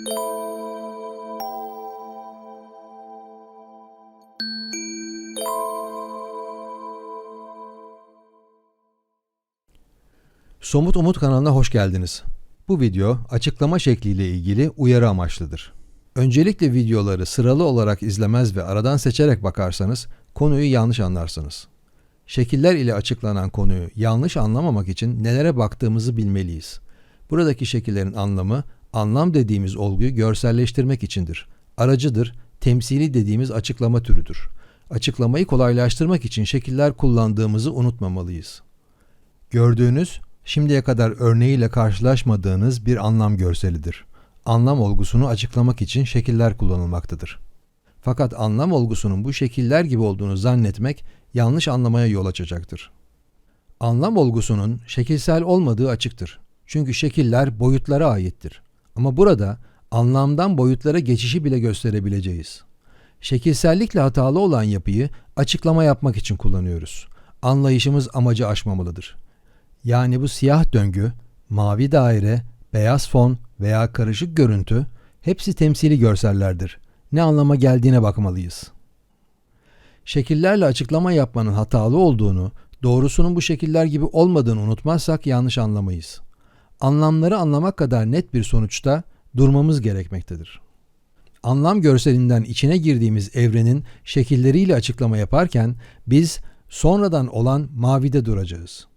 Somut Umut kanalına hoş geldiniz. Bu video açıklama şekliyle ilgili uyarı amaçlıdır. Öncelikle videoları sıralı olarak izlemez ve aradan seçerek bakarsanız konuyu yanlış anlarsınız. Şekiller ile açıklanan konuyu yanlış anlamamak için nelere baktığımızı bilmeliyiz. Buradaki şekillerin anlamı, anlam dediğimiz olguyu görselleştirmek içindir. Aracıdır, temsili dediğimiz açıklama türüdür. Açıklamayı kolaylaştırmak için şekiller kullandığımızı unutmamalıyız. Gördüğünüz, şimdiye kadar örneğiyle karşılaşmadığınız bir anlam görselidir. Anlam olgusunu açıklamak için şekiller kullanılmaktadır. Fakat anlam olgusunun bu şekiller gibi olduğunu zannetmek yanlış anlamaya yol açacaktır. Anlam olgusunun şekilsel olmadığı açıktır. Çünkü şekiller boyutlara aittir. Ama burada anlamdan boyutlara geçişi bile gösterebileceğiz. Şekilsellikle hatalı olan yapıyı açıklama yapmak için kullanıyoruz. Anlayışımız amacı aşmamalıdır. Yani bu siyah döngü, mavi daire, beyaz fon veya karışık görüntü hepsi temsili görsellerdir. Ne anlama geldiğine bakmalıyız. Şekillerle açıklama yapmanın hatalı olduğunu, doğrusunun bu şekiller gibi olmadığını unutmazsak yanlış anlamayız. Anlamları anlamak kadar net bir sonuçta durmamız gerekmektedir. Anlam görselinden içine girdiğimiz evrenin şekilleriyle açıklama yaparken biz sonradan olan mavide duracağız.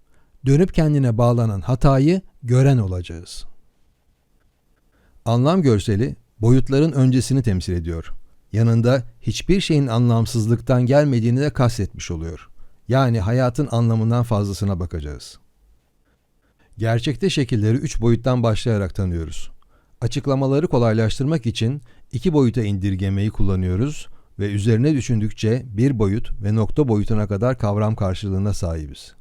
Dönüp kendine bağlanan hatayı gören olacağız. Anlam görseli boyutların öncesini temsil ediyor. Yanında hiçbir şeyin anlamsızlıktan gelmediğini de kastetmiş oluyor. Yani hayatın anlamından fazlasına bakacağız. Gerçekte şekilleri 3 boyuttan başlayarak tanıyoruz. Açıklamaları kolaylaştırmak için 2 boyuta indirgemeyi kullanıyoruz ve üzerine düşündükçe 1 boyut ve nokta boyutuna kadar kavram karşılığına sahibiz.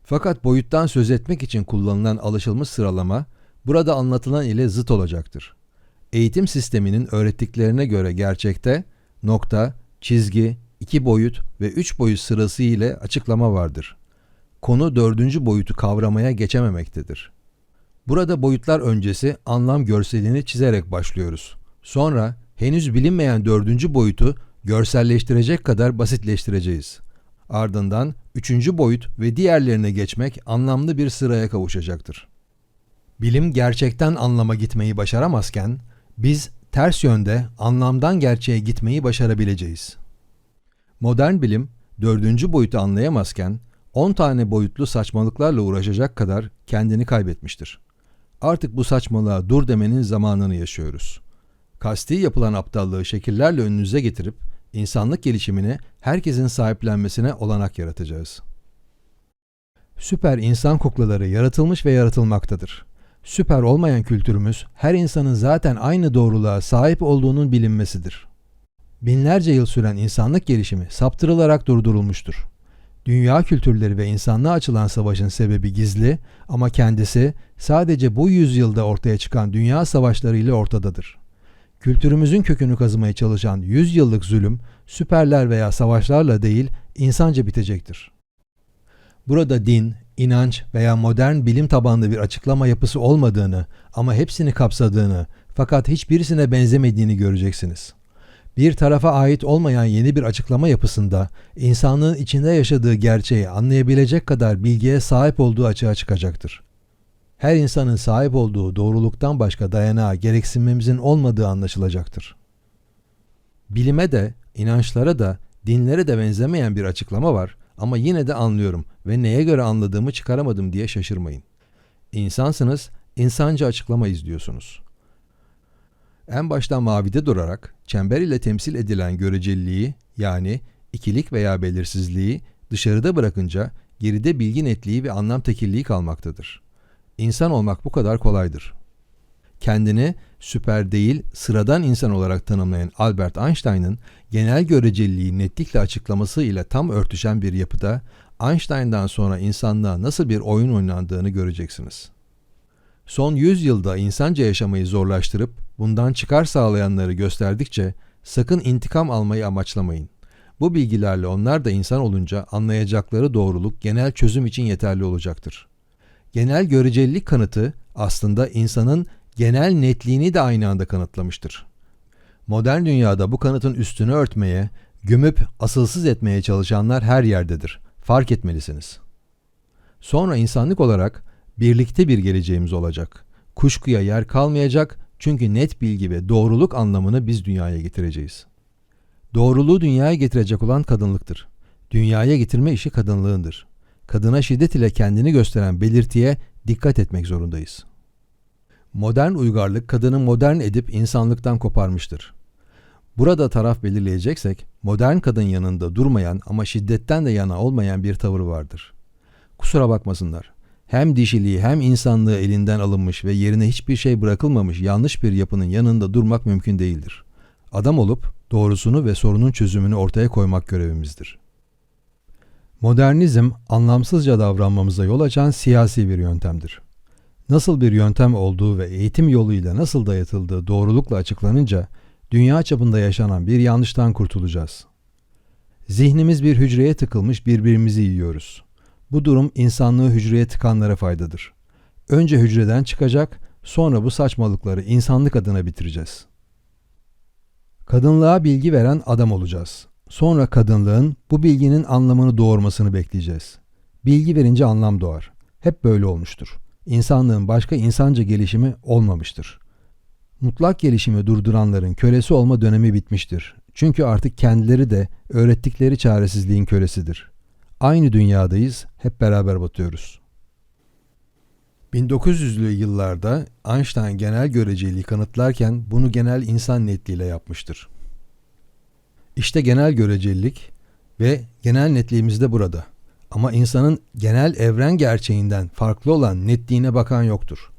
Fakat boyuttan söz etmek için kullanılan alışılmış sıralama, burada anlatılan ile zıt olacaktır. Eğitim sisteminin öğrettiklerine göre gerçekte nokta, çizgi, 2 boyut ve 3 boyut sırası ile açıklama vardır. Konu 4. boyutu kavramaya geçememektedir. Burada boyutlar öncesi anlam görselini çizerek başlıyoruz. Sonra henüz bilinmeyen 4. boyutu görselleştirecek kadar basitleştireceğiz. Ardından 3. boyut ve diğerlerine geçmek anlamlı bir sıraya kavuşacaktır. Bilim gerçekten anlama gitmeyi başaramazken, biz ters yönde anlamdan gerçeğe gitmeyi başarabileceğiz. Modern bilim 4. boyutu anlayamazken, 10 tane boyutlu saçmalıklarla uğraşacak kadar kendini kaybetmiştir. Artık bu saçmalığa dur demenin zamanını yaşıyoruz. Kasti yapılan aptallığı şekillerle önünüze getirip, insanlık gelişimine herkesin sahiplenmesine olanak yaratacağız. Süper insan kuklaları yaratılmış ve yaratılmaktadır. Süper olmayan kültürümüz her insanın zaten aynı doğruluğa sahip olduğunun bilinmesidir. Binlerce yıl süren insanlık gelişimi saptırılarak durdurulmuştur. Dünya kültürleri ve insanlığa açılan savaşın sebebi gizli ama kendisi sadece bu yüzyılda ortaya çıkan dünya savaşları ile ortadadır. Kültürümüzün kökünü kazımaya çalışan 100 yıllık zulüm, süperler veya savaşlarla değil, insanca bitecektir. Burada din, inanç veya modern bilim tabanlı bir açıklama yapısı olmadığını ama hepsini kapsadığını fakat hiçbirisine benzemediğini göreceksiniz. Bir tarafa ait olmayan yeni bir açıklama yapısında insanlığın içinde yaşadığı gerçeği anlayabilecek kadar bilgiye sahip olduğu açığa çıkacaktır. Her insanın sahip olduğu doğruluktan başka dayanağa gereksinmemizin olmadığı anlaşılacaktır. Bilime de, inançlara da, dinlere de benzemeyen bir açıklama var ama yine de anlıyorum ve neye göre anladığımı çıkaramadım diye şaşırmayın. İnsansınız, insanca açıklama izliyorsunuz. En başta mavide durarak, çember ile temsil edilen göreceliliği yani ikilik veya belirsizliği dışarıda bırakınca geride bilgi netliği ve anlam tekilliği kalmaktadır. İnsan olmak bu kadar kolaydır. Kendini süper değil, sıradan insan olarak tanımlayan Albert Einstein'ın genel göreceliliği netlikle açıklaması ile tam örtüşen bir yapıda Einstein'dan sonra insanlığa nasıl bir oyun oynandığını göreceksiniz. Son 100 yılda insanca yaşamayı zorlaştırıp bundan çıkar sağlayanları gösterdikçe sakın intikam almayı amaçlamayın. Bu bilgilerle onlar da insan olunca anlayacakları doğruluk genel çözüm için yeterli olacaktır. Genel görecelilik kanıtı aslında insanın genel netliğini de aynı anda kanıtlamıştır. Modern dünyada bu kanıtın üstünü örtmeye, gömüp asılsız etmeye çalışanlar her yerdedir. Fark etmelisiniz. Sonra insanlık olarak birlikte bir geleceğimiz olacak. Kuşkuya yer kalmayacak çünkü net bilgi ve doğruluk anlamını biz dünyaya getireceğiz. Doğruluğu dünyaya getirecek olan kadınlıktır. Dünyaya getirme işi kadınlığındır. Kadına şiddet ile kendini gösteren belirtiye dikkat etmek zorundayız. Modern uygarlık kadını modern edip insanlıktan koparmıştır. Burada taraf belirleyeceksek, modern kadın yanında durmayan ama şiddetten de yana olmayan bir tavır vardır. Kusura bakmasınlar. Hem dişiliği hem insanlığı elinden alınmış ve yerine hiçbir şey bırakılmamış yanlış bir yapının yanında durmak mümkün değildir. Adam olup doğrusunu ve sorunun çözümünü ortaya koymak görevimizdir. Modernizm, anlamsızca davranmamıza yol açan siyasi bir yöntemdir. Nasıl bir yöntem olduğu ve eğitim yoluyla nasıl dayatıldığı doğrulukla açıklanınca, dünya çapında yaşanan bir yanlıştan kurtulacağız. Zihnimiz bir hücreye tıkılmış birbirimizi yiyoruz. Bu durum insanlığı hücreye tıkanlara faydadır. Önce hücreden çıkacak, sonra bu saçmalıkları insanlık adına bitireceğiz. Kadınlığa bilgi veren adam olacağız. Sonra kadınlığın bu bilginin anlamını doğurmasını bekleyeceğiz. Bilgi verince anlam doğar. Hep böyle olmuştur. İnsanlığın başka insanca gelişimi olmamıştır. Mutlak gelişimi durduranların kölesi olma dönemi bitmiştir. Çünkü artık kendileri de öğrettikleri çaresizliğin kölesidir. Aynı dünyadayız, hep beraber batıyoruz. 1900'lü yıllarda Einstein genel göreceliği kanıtlarken bunu genel insan netliğiyle yapmıştır. İşte genel görecelilik ve genel netliğimiz de burada. Ama insanın genel evren gerçeğinden farklı olan netliğine bakan yoktur.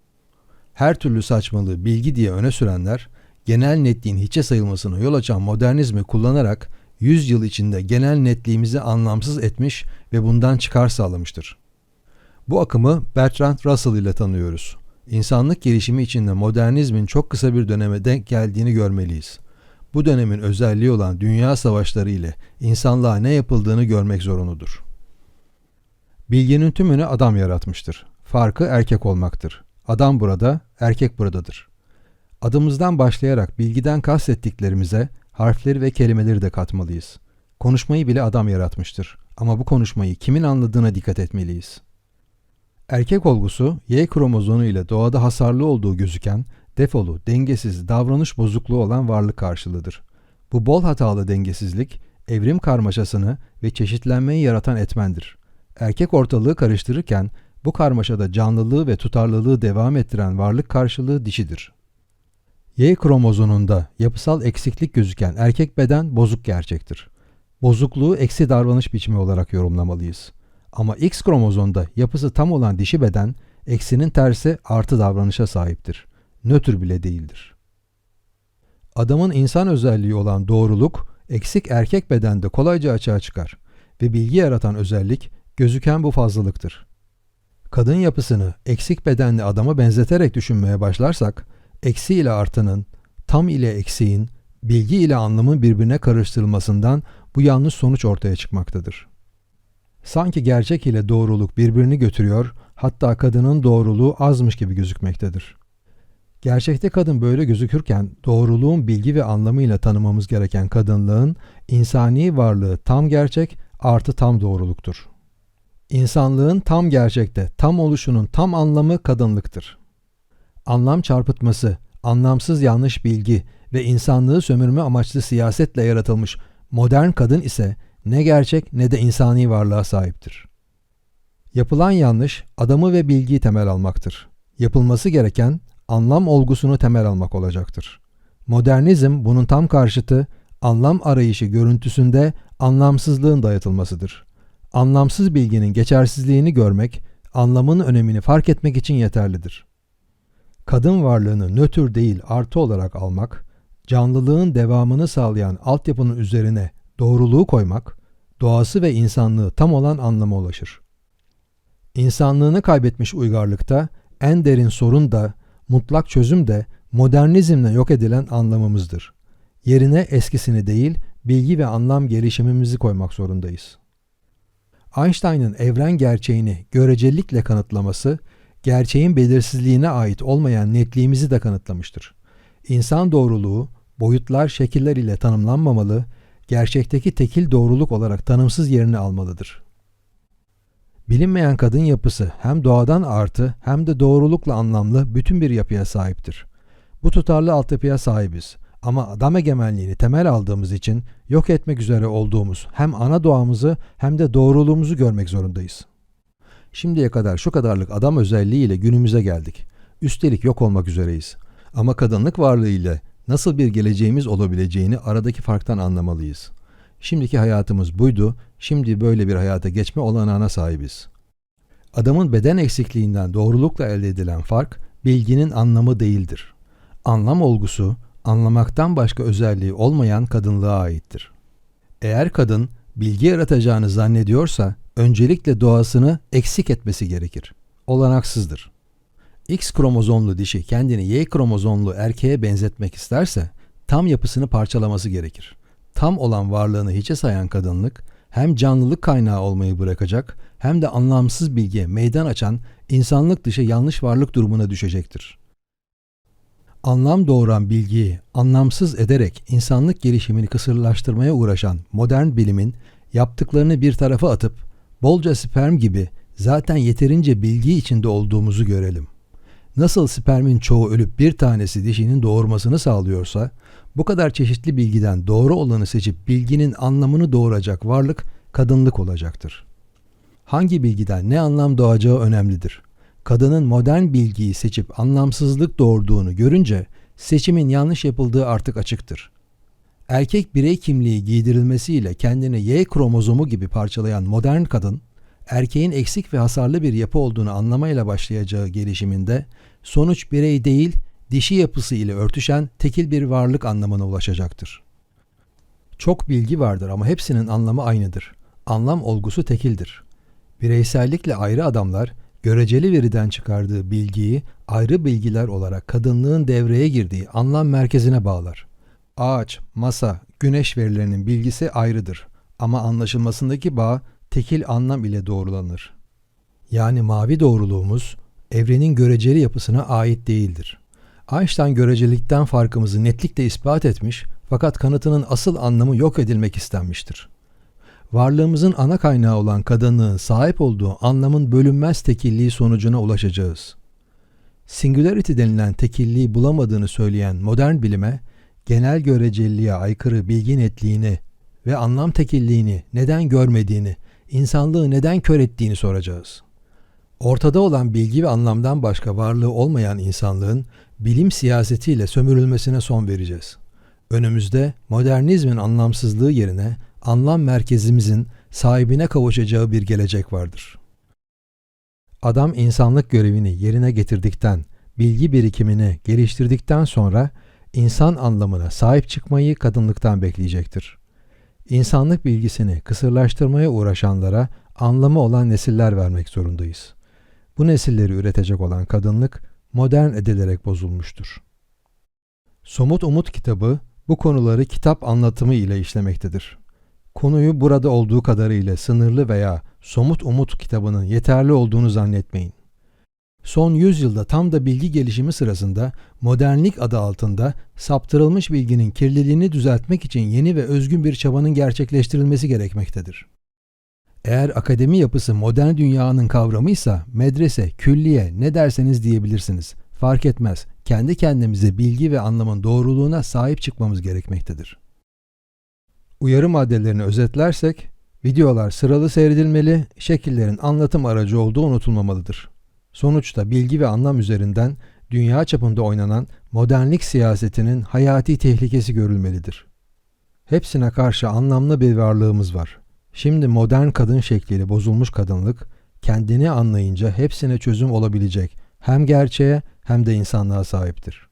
Her türlü saçmalığı bilgi diye öne sürenler, genel netliğin hiçe sayılmasına yol açan modernizmi kullanarak 100 yıl içinde genel netliğimizi anlamsız etmiş ve bundan çıkar sağlamıştır. Bu akımı Bertrand Russell ile tanıyoruz. İnsanlık gelişimi içinde modernizmin çok kısa bir döneme denk geldiğini görmeliyiz. Bu dönemin özelliği olan dünya savaşları ile insanlığa ne yapıldığını görmek zorunludur. Bilginin tümünü adam yaratmıştır. Farkı erkek olmaktır. Adam burada, erkek buradadır. Adımızdan başlayarak bilgiden kastettiklerimize harfleri ve kelimeleri de katmalıyız. Konuşmayı bile adam yaratmıştır. Ama bu konuşmayı kimin anladığına dikkat etmeliyiz. Erkek olgusu, Y kromozonu ile doğada hasarlı olduğu gözüken, defolu, dengesiz, davranış bozukluğu olan varlık karşılığıdır. Bu bol hatalı dengesizlik, evrim karmaşasını ve çeşitlenmeyi yaratan etmendir. Erkek ortalığı karıştırırken, bu karmaşada canlılığı ve tutarlılığı devam ettiren varlık karşılığı dişidir. Y kromozonunda yapısal eksiklik gözüken erkek beden bozuk gerçektir. Bozukluğu eksi davranış biçimi olarak yorumlamalıyız. Ama X kromozonda yapısı tam olan dişi beden, eksinin tersi artı davranışa sahiptir. Nötr bile değildir. Adamın insan özelliği olan doğruluk, eksik erkek bedende kolayca açığa çıkar ve bilgi yaratan özellik, gözüken bu fazlalıktır. Kadın yapısını eksik bedenli adama benzeterek düşünmeye başlarsak, eksi ile artının, tam ile eksiğin, bilgi ile anlamın birbirine karıştırılmasından bu yanlış sonuç ortaya çıkmaktadır. Sanki gerçek ile doğruluk birbirini götürüyor, hatta kadının doğruluğu azmış gibi gözükmektedir. Gerçekte kadın böyle gözükürken, doğruluğun bilgi ve anlamıyla tanımamız gereken kadınlığın, insani varlığı tam gerçek artı tam doğruluktur. İnsanlığın tam gerçekte, tam oluşunun tam anlamı kadınlıktır. Anlam çarpıtması, anlamsız yanlış bilgi ve insanlığı sömürme amaçlı siyasetle yaratılmış modern kadın ise ne gerçek ne de insani varlığa sahiptir. Yapılan yanlış, adamı ve bilgiyi temel almaktır. Yapılması gereken, anlam olgusunu temel almak olacaktır. Modernizm bunun tam karşıtı, anlam arayışı görüntüsünde anlamsızlığın dayatılmasıdır. Anlamsız bilginin geçersizliğini görmek, anlamın önemini fark etmek için yeterlidir. Kadın varlığını nötr değil artı olarak almak, canlılığın devamını sağlayan altyapının üzerine doğruluğu koymak, doğası ve insanlığı tam olan anlama ulaşır. İnsanlığını kaybetmiş uygarlıkta en derin sorun da, mutlak çözüm de modernizmle yok edilen anlamımızdır. Yerine eskisini değil, bilgi ve anlam gelişimimizi koymak zorundayız. Einstein'ın evren gerçeğini görecelikle kanıtlaması, gerçeğin belirsizliğine ait olmayan netliğimizi de kanıtlamıştır. İnsan doğruluğu, boyutlar, şekiller ile tanımlanmamalı, gerçekteki tekil doğruluk olarak tanımsız yerini almalıdır. Bilinmeyen kadın yapısı hem doğadan artı hem de doğrulukla anlamlı bütün bir yapıya sahiptir. Bu tutarlı altyapıya sahibiz ama adam egemenliğini temel aldığımız için yok etmek üzere olduğumuz hem ana doğamızı hem de doğruluğumuzu görmek zorundayız. Şimdiye kadar şu kadarlık adam özelliğiyle günümüze geldik. Üstelik yok olmak üzereyiz. Ama kadınlık varlığıyla nasıl bir geleceğimiz olabileceğini aradaki farktan anlamalıyız. Şimdiki hayatımız buydu, şimdi böyle bir hayata geçme olanağına sahibiz. Adamın beden eksikliğinden doğrulukla elde edilen fark, bilginin anlamı değildir. Anlam olgusu, anlamaktan başka özelliği olmayan kadınlığa aittir. Eğer kadın, bilgi yaratacağını zannediyorsa, öncelikle doğasını eksik etmesi gerekir. Olanaksızdır. X kromozomlu dişi kendini Y kromozomlu erkeğe benzetmek isterse, tam yapısını parçalaması gerekir. Tam olan varlığını hiçe sayan kadınlık, hem canlılık kaynağı olmayı bırakacak, hem de anlamsız bilgiye meydan açan insanlık dışı yanlış varlık durumuna düşecektir. Anlam doğuran bilgiyi anlamsız ederek insanlık gelişimini kısırlaştırmaya uğraşan modern bilimin yaptıklarını bir tarafa atıp, bolca sperm gibi zaten yeterince bilgi içinde olduğumuzu görelim. Nasıl spermin çoğu ölüp bir tanesi dişinin doğurmasını sağlıyorsa, bu kadar çeşitli bilgiden doğru olanı seçip bilginin anlamını doğuracak varlık kadınlık olacaktır. Hangi bilgiden ne anlam doğacağı önemlidir. Kadının modern bilgiyi seçip anlamsızlık doğurduğunu görünce seçimin yanlış yapıldığı artık açıktır. Erkek birey kimliği giydirilmesiyle kendini Y kromozomu gibi parçalayan modern kadın, erkeğin eksik ve hasarlı bir yapı olduğunu anlamayla başlayacağı gelişiminde sonuç birey değil, dişi yapısı ile örtüşen tekil bir varlık anlamına ulaşacaktır. Çok bilgi vardır ama hepsinin anlamı aynıdır. Anlam olgusu tekildir. Bireysellikle ayrı adamlar, göreceli veriden çıkardığı bilgiyi ayrı bilgiler olarak kadınlığın devreye girdiği anlam merkezine bağlar. Ağaç, masa, güneş verilerinin bilgisi ayrıdır ama anlaşılmasındaki bağ tekil anlam ile doğrulanır. Yani mavi doğruluğumuz evrenin göreceli yapısına ait değildir. Einstein görecelikten farkımızı netlikle ispat etmiş fakat kanıtının asıl anlamı yok edilmek istenmiştir. Varlığımızın ana kaynağı olan kadınlığın sahip olduğu anlamın bölünmez tekilliği sonucuna ulaşacağız. Singularity denilen tekilliği bulamadığını söyleyen modern bilime, genel göreceliliğe aykırı bilgi netliğini ve anlam tekilliğini neden görmediğini, insanlığı neden kör ettiğini soracağız. Ortada olan bilgi ve anlamdan başka varlığı olmayan insanlığın bilim siyasetiyle sömürülmesine son vereceğiz. Önümüzde modernizmin anlamsızlığı yerine anlam merkezimizin sahibine kavuşacağı bir gelecek vardır. Adam insanlık görevini yerine getirdikten, bilgi birikimini geliştirdikten sonra insan anlamına sahip çıkmayı kadınlıktan bekleyecektir. İnsanlık bilgisini kısırlaştırmaya uğraşanlara anlamı olan nesiller vermek zorundayız. Bu nesilleri üretecek olan kadınlık modern edilerek bozulmuştur. Somut Umut kitabı bu konuları kitap anlatımı ile işlemektedir. Konuyu burada olduğu kadarıyla sınırlı veya Somut Umut kitabının yeterli olduğunu zannetmeyin. Son 100 yılda tam da bilgi gelişimi sırasında modernlik adı altında saptırılmış bilginin kirliliğini düzeltmek için yeni ve özgün bir çabanın gerçekleştirilmesi gerekmektedir. Eğer akademi yapısı modern dünyanın kavramıysa medrese, külliye ne derseniz diyebilirsiniz. Fark etmez. Kendi kendimize bilgi ve anlamın doğruluğuna sahip çıkmamız gerekmektedir. Uyarı maddelerini özetlersek, videolar sıralı seyredilmeli, şekillerin anlatım aracı olduğu unutulmamalıdır. Sonuçta bilgi ve anlam üzerinden dünya çapında oynanan modernlik siyasetinin hayati tehlikesi görülmelidir. Hepsine karşı anlamlı bir varlığımız var. Şimdi modern kadın şekliyle bozulmuş kadınlık, kendini anlayınca hepsine çözüm olabilecek hem gerçeğe hem de insanlığa sahiptir.